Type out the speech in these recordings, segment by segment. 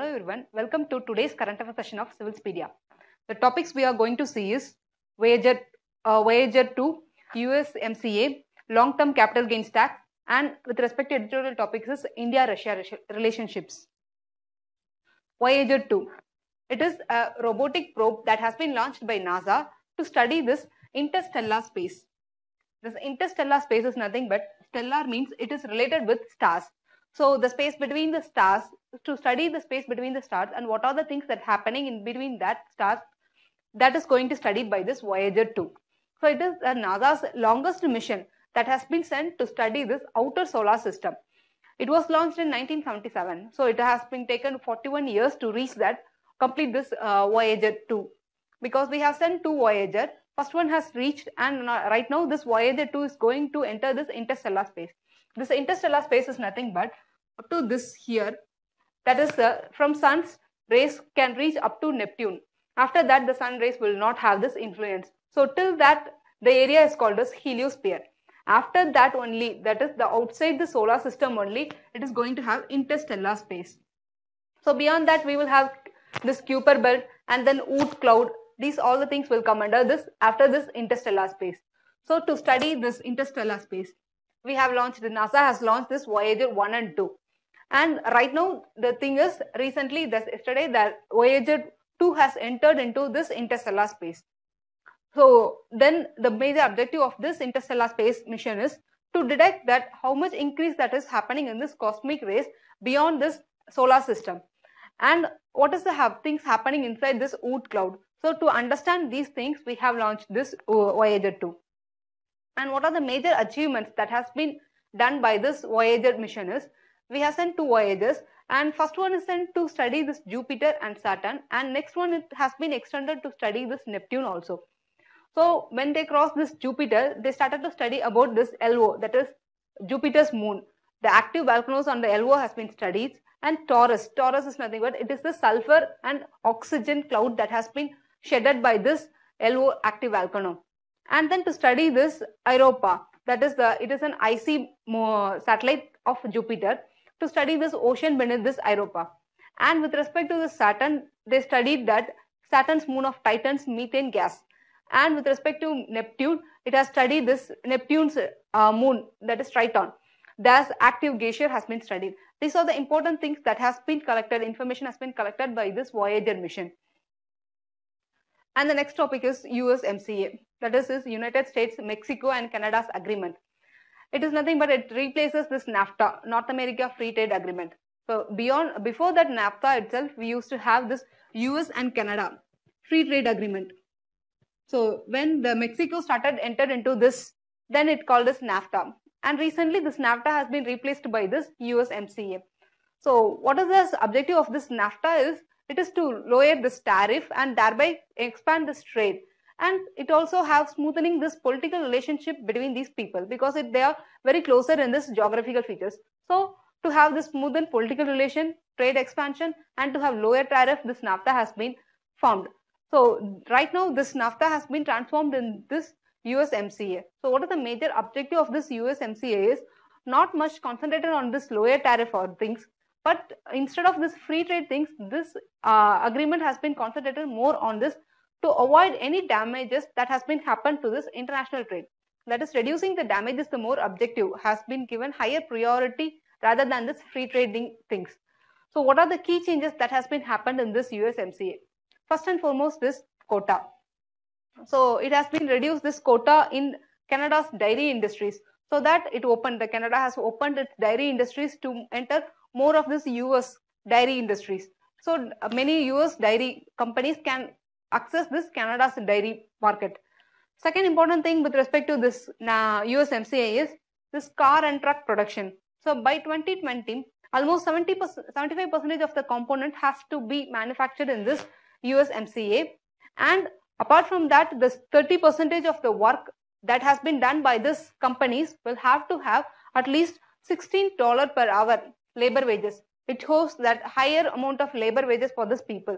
everyone, welcome to today's current affairs session of Civilspedia. The topics we are going to see is Voyager 2, USMCA, long-term capital gains tax, and with respect to editorial topics is India-Russia relationships. Voyager 2. It is a robotic probe that has been launched by NASA to study this interstellar space. This interstellar space is nothing but stellar means it is related with stars. So the space between the stars, to study the space between the stars and what are the things that are happening in between that stars, that is going to be studied by this Voyager 2. So it is NASA's longest mission that has been sent to study this outer solar system. It was launched in 1977. So it has been taken 41 years to reach that, complete this Voyager 2. Because we have sent two Voyager, first one has reached, and right now this Voyager 2 is going to enter this interstellar space. This interstellar space is nothing but up to this here, that is from sun's rays can reach up to Neptune. After that the sun rays will not have this influence. So till that the area is called as heliosphere. After that only, that is the outside the solar system only, it is going to have interstellar space. So beyond that we will have this Kuiper belt and then Oort cloud. These all the things will come under this after this interstellar space. So to study this interstellar space, we have launched, NASA has launched this Voyager 1 and 2. And right now the thing is, recently yesterday that Voyager 2 has entered into this interstellar space. So then the major objective of this interstellar space mission is to detect that how much increase that is happening in this cosmic rays beyond this solar system. And what is the things happening inside this Oort cloud. So to understand these things, we have launched this Voyager 2. And what are the major achievements that has been done by this Voyager mission is, we have sent two Voyagers, and first one is sent to study this Jupiter and Saturn, and next one it has been extended to study this Neptune also. So when they crossed this Jupiter, they started to study about this LO, that is Jupiter's moon. The active volcanoes on the LO has been studied, and Taurus is nothing but it is the sulfur and oxygen cloud that has been shedded by this LO active volcano. And then to study this Europa, that is it is an icy satellite of Jupiter, to study this ocean beneath this Europa. And with respect to the Saturn, they studied that Saturn's moon of Titan's methane gas. And with respect to Neptune, it has studied this Neptune's moon, that is Triton. Thus active glacier has been studied. These are the important things that has been collected, information has been collected by this Voyager mission. And the next topic is USMCA, that is United States, Mexico and Canada's agreement. It is nothing but it replaces this NAFTA, North America Free Trade Agreement. So before that NAFTA itself, we used to have this US and Canada Free Trade Agreement. So when the Mexico entered into this, then it called as NAFTA. And recently this NAFTA has been replaced by this USMCA. So what is the objective of this NAFTA is, it is to lower this tariff and thereby expand this trade. And it also have smoothening this political relationship between these people, because they are very closer in this geographical features. So to have this smoothen political relation, trade expansion, and to have lower tariff, this NAFTA has been formed. So right now this NAFTA has been transformed in this USMCA. So what is the major objective of this USMCA is not much concentrated on this lower tariff or things, but instead of this free trade things, this agreement has been concentrated more on this to avoid any damages that has been happened to this international trade. That is, reducing the damages, the more objective has been given higher priority rather than this free trading things. So what are the key changes that has been happened in this USMCA? First and foremost, this quota. So it has been reduced this quota in Canada's dairy industries, so that Canada has opened its dairy industries to enter more of this US dairy industries. So many US dairy companies can access this Canada's dairy market. Second important thing with respect to this USMCA is this car and truck production. So by 2020, almost 75% of the component has to be manufactured in this USMCA. And apart from that, this 30% of the work that has been done by these companies will have to have at least $16 per hour labor wages, which shows that higher amount of labor wages for these people.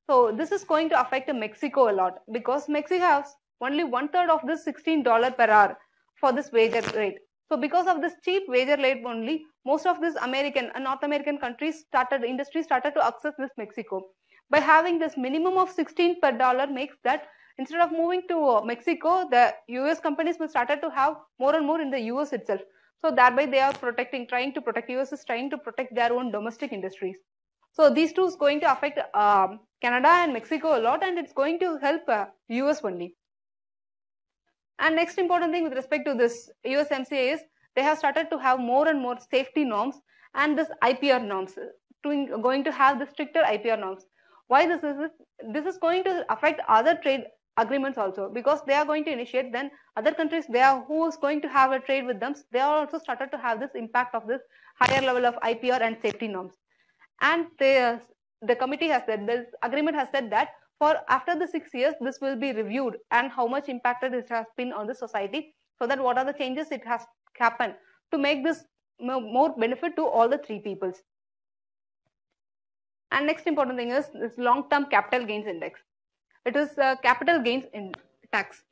So this is going to affect Mexico a lot, because Mexico has only 1/3 of this $16 per hour for this wage rate. So because of this cheap wager rate only, most of these American and North American countries industry started to access this Mexico. By having this minimum of 16 per dollar makes that instead of moving to Mexico, the US companies will started to have more and more in the US itself. So thereby they are trying to protect, US is trying to protect their own domestic industries. So these two is going to affect Canada and Mexico a lot, and it's going to help US only. And next important thing with respect to this USMCA is they have started to have more and more safety norms and this IPR norms, going to have the stricter IPR norms. Why this is? This is going to affect other trade agreements also, because they are going to initiate, then other countries who is going to have a trade with them, they are also started to have this impact of this higher level of IPR and safety norms. And the committee has said, this agreement has said that for after the 6 years, this will be reviewed and how much impacted it has been on the society, so that what are the changes it has happened to make this more benefit to all the three peoples. And next important thing is this long-term capital gains index. It is capital gains in tax.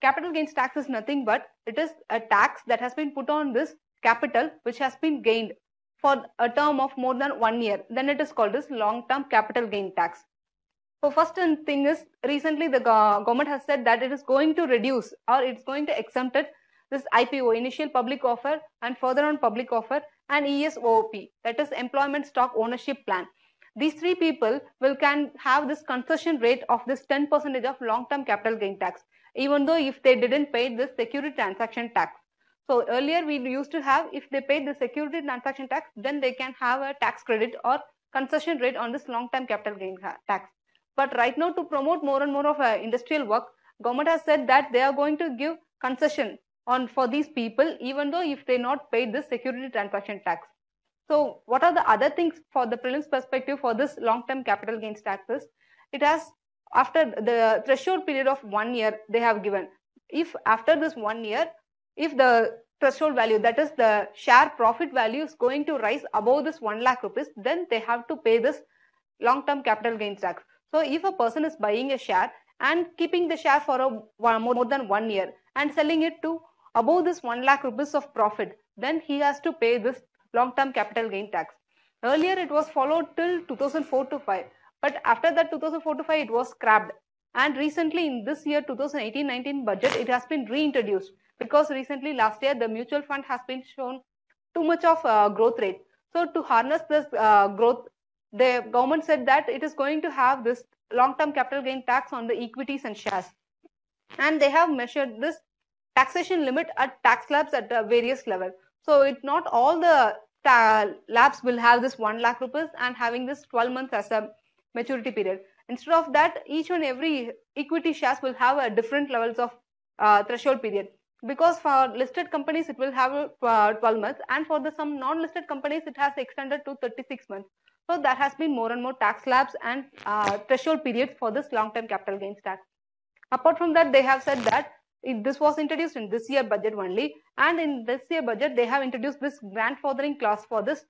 Capital gains tax is nothing but it is a tax that has been put on this capital which has been gained for a term of more than 1 year. Then it is called as long-term capital gain tax. So first thing is, recently the government has said that it is going to reduce or it's going to exempt it, this IPO, initial public offer, and further on public offer, and ESOP, that is employment stock ownership plan. These three people can have this concession rate of this 10% of long-term capital gain tax, even though if they didn't pay this security transaction tax. So earlier we used to have, if they paid the security transaction tax, then they can have a tax credit or concession rate on this long-term capital gain tax. But right now, to promote more and more of industrial work, government has said that they are going to give concession for these people, even though if they not paid this security transaction tax. So what are the other things for the prelims perspective for this long-term capital gains taxes? It has, after the threshold period of 1 year they have given, if after this 1 year, if the threshold value, that is the share profit value, is going to rise above this 1 lakh rupees, then they have to pay this long-term capital gains tax. So if a person is buying a share and keeping the share for more than 1 year and selling it to above this 1 lakh rupees of profit, then he has to pay this long-term capital gain tax. Earlier it was followed till 2004 to 5, but after that 2004 to 5 it was scrapped. And recently in this year 2018-19 budget, it has been reintroduced, because recently last year the mutual fund has been shown too much of growth rate. So to harness this growth, the government said that it is going to have this long-term capital gain tax on the equities and shares. And they have measured this taxation limit at tax slabs at various levels. So it's not all the labs will have this 1 lakh rupees and having this 12 months as a maturity period. Instead of that, each and every equity shares will have a different levels of threshold period. Because for listed companies it will have 12 months, and for some non-listed companies it has extended to 36 months. So there has been more and more tax slabs and threshold periods for this long-term capital gains tax. Apart from that, they have said that this was introduced in this year budget only, and in this year budget they have introduced this grandfathering clause for this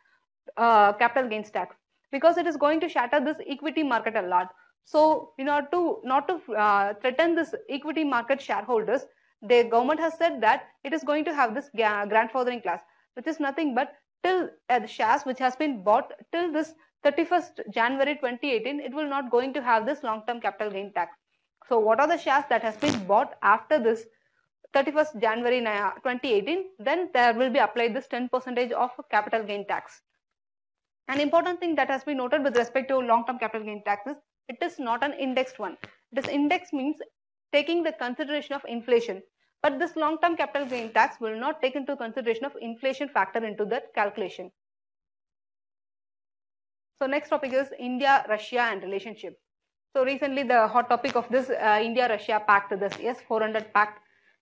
capital gains tax, because it is going to shatter this equity market a lot. So in order to not to threaten this equity market shareholders, the government has said that it is going to have this grandfathering clause, which is nothing but till the shares which has been bought till this 31st January 2018, it will not going to have this long-term capital gain tax. So what are the shares that has been bought after this 31st January 2018, then there will be applied this 10% of capital gain tax. An important thing that has been noted with respect to long-term capital gain taxes, it is not an indexed one. This index means taking the consideration of inflation. But this long-term capital gain tax will not take into consideration of inflation factor into that calculation. So next topic is India, Russia and relationship. So recently the hot topic of this India-Russia pact, this S-400 pact,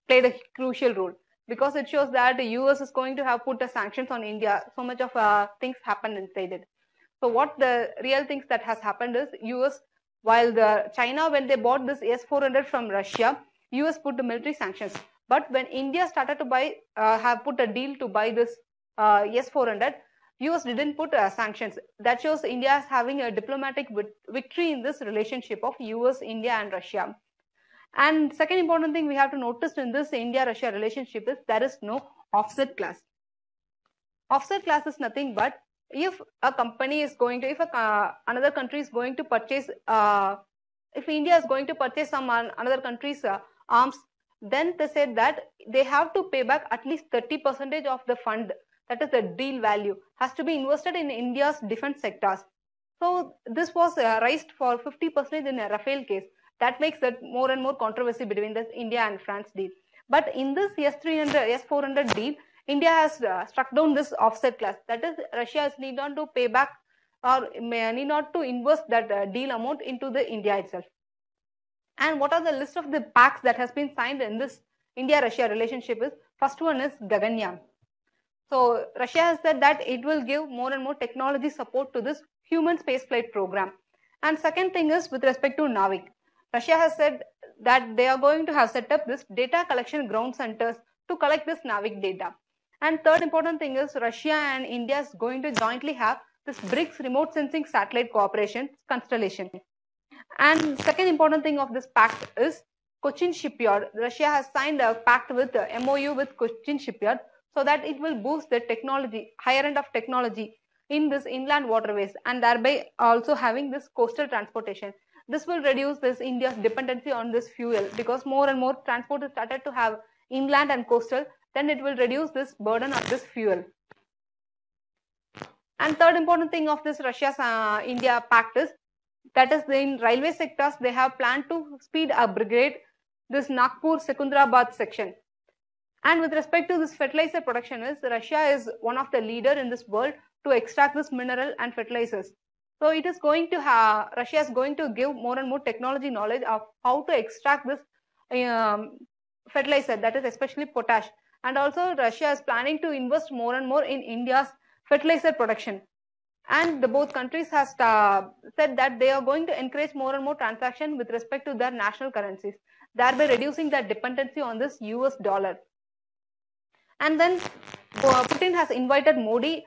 played a crucial role, because it shows that the US is going to have put sanctions on India. So much of things happened inside it. So what the real things that has happened is US, while China, when they bought this S-400 from Russia, US put the military sanctions. But when India started to have put a deal to buy this S-400, US didn't put sanctions. That shows India is having a diplomatic victory in this relationship of US, India and Russia. And second important thing we have to notice in this India-Russia relationship is there is no offset class. Offset class is nothing but if a company is going to, if another country is going to purchase, if India is going to purchase some another country's arms, then they said that they have to pay back at least 30% of the fund, that is the deal value, has to be invested in India's defense sectors. So this was raised for 50% in a Rafale case. That makes it more and more controversy between this India and France deal. But in this S300, S400 deal, India has struck down this offset class. That is, Russia need not to pay back or need not to invest that deal amount into the India itself. And what are the list of the pacts that has been signed in this India-Russia relationship is, first one is Gaganyaan. So Russia has said that it will give more and more technology support to this human spaceflight program. And second thing is with respect to Navik. Russia has said that they are going to have set up this data collection ground centers to collect this Navik data. And third important thing is Russia and India is going to jointly have this BRICS remote sensing satellite cooperation constellation. And second important thing of this pact is Cochin Shipyard. Russia has signed a pact with MOU with Cochin Shipyard so that it will boost the technology, higher end of technology in this inland waterways, and thereby also having this coastal transportation. This will reduce this India's dependency on this fuel, because more and more transport is started to have inland and coastal, then it will reduce this burden of this fuel. And third important thing of this Russia's India pact is, that is in railway sectors, they have planned to speed upgrade this Nagpur Secunderabad section. And with respect to this fertilizer production is, Russia is one of the leader in this world to extract this mineral and fertilizers. So it is going to have, Russia is going to give more and more technology knowledge of how to extract this fertilizer, that is especially potash. And also Russia is planning to invest more and more in India's fertilizer production. And the both countries has said that they are going to encourage more and more transaction with respect to their national currencies, thereby reducing their dependency on this US dollar. And then Putin has invited Modi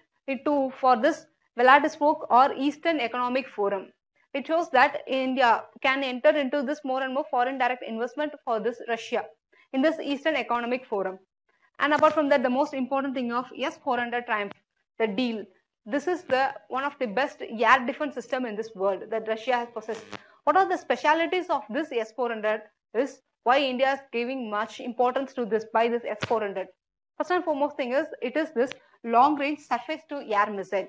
for this Vladivostok or Eastern Economic Forum. It shows that India can enter into this more and more foreign direct investment for this Russia in this Eastern Economic Forum. And apart from that, the most important thing of S-400 triumph, the deal. This is one of the best air defense system in this world that Russia has possessed. What are the specialities of this S-400 is why India is giving much importance to this by this S-400. First and foremost thing is, it is this long range surface to air missile.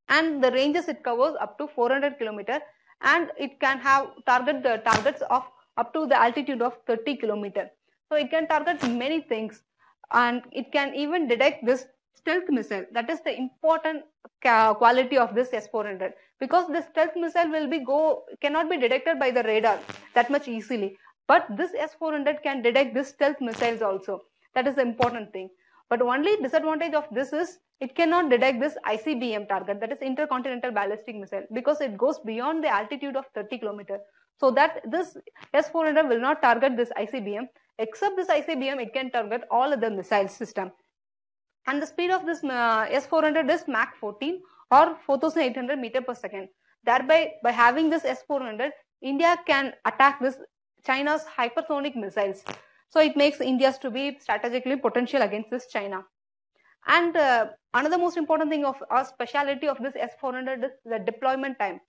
And the ranges it covers up to 400 km, and it can have targets of up to the altitude of 30 km. So it can target many things, and it can even detect this stealth missile. That is the important quality of this S-400, because this stealth missile cannot be detected by the radar that much easily. But this S-400 can detect this stealth missiles also. That is the important thing. But only disadvantage of this is it cannot detect this ICBM target, that is intercontinental ballistic missile, because it goes beyond the altitude of 30 km. So that this S-400 will not target this ICBM. Except this ICBM, it can target all other missile system. And the speed of this S-400 is Mach 14 or 4,800 meter per second. Thereby, by having this S-400, India can attack this China's hypersonic missiles. So it makes India to be strategically potential against this China. And another most important thing of our speciality of this S-400 is the deployment time.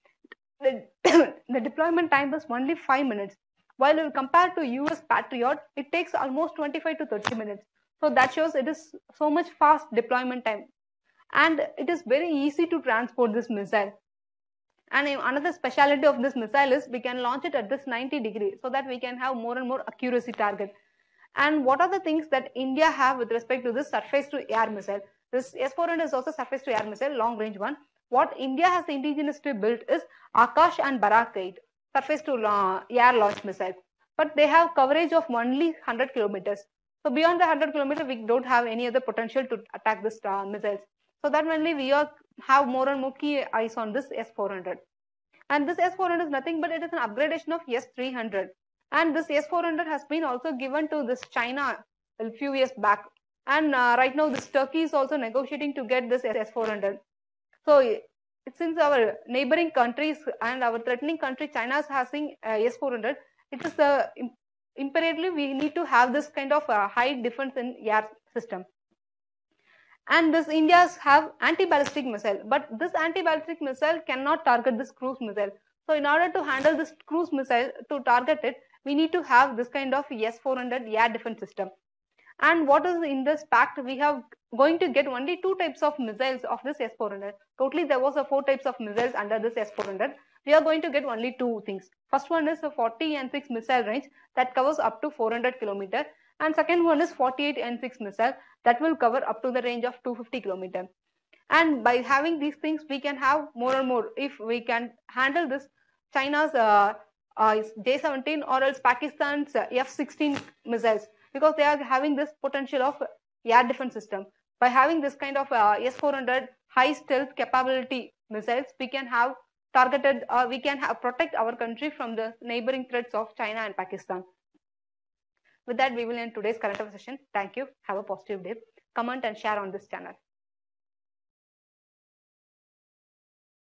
The deployment time is only 5 minutes. While compared to US Patriot, it takes almost 25 to 30 minutes. So that shows it is so much fast deployment time. And it is very easy to transport this missile. And another speciality of this missile is we can launch it at this 90 degrees so that we can have more and more accuracy target. And what are the things that India have with respect to this surface to air missile? This S-400 is also surface to air missile, long range one. What India has indigenously built is Akash and Barak 8, surface to air launch missiles. But they have coverage of only 100 kilometers. So beyond the 100 kilometers, we don't have any other potential to attack this missiles. So that only we have more and more key eyes on this S-400. And this S-400 is nothing but it is an upgradation of S-300. And this S-400 has been also given to this China a few years back. And right now this Turkey is also negotiating to get this S-400. So since our neighboring countries and our threatening country China is having S-400, it is imperatively we need to have this kind of high defense in air system. And this India's have anti-ballistic missile, but this anti-ballistic missile cannot target this cruise missile. So in order to handle this cruise missile, to target it, we need to have this kind of S-400 air defense system. And what is in this pact? We have going to get only 2 types of missiles of this S-400. Totally there was 4 types of missiles under this S-400. We are going to get only 2 things. First one is a 40 N6 missile range that covers up to 400 km. And second one is 48 N6 missile that will cover up to the range of 250 km. And by having these things, we can have more and more. If we can handle this China's J-17 or else Pakistan's F-16 missiles, because they are having this potential of air defense system. By having this kind of S-400 high stealth capability missiles, we can have targeted, we can protect our country from the neighboring threats of China and Pakistan. With that, we will end today's current affairs session. Thank you. Have a positive day. Comment and share on this channel.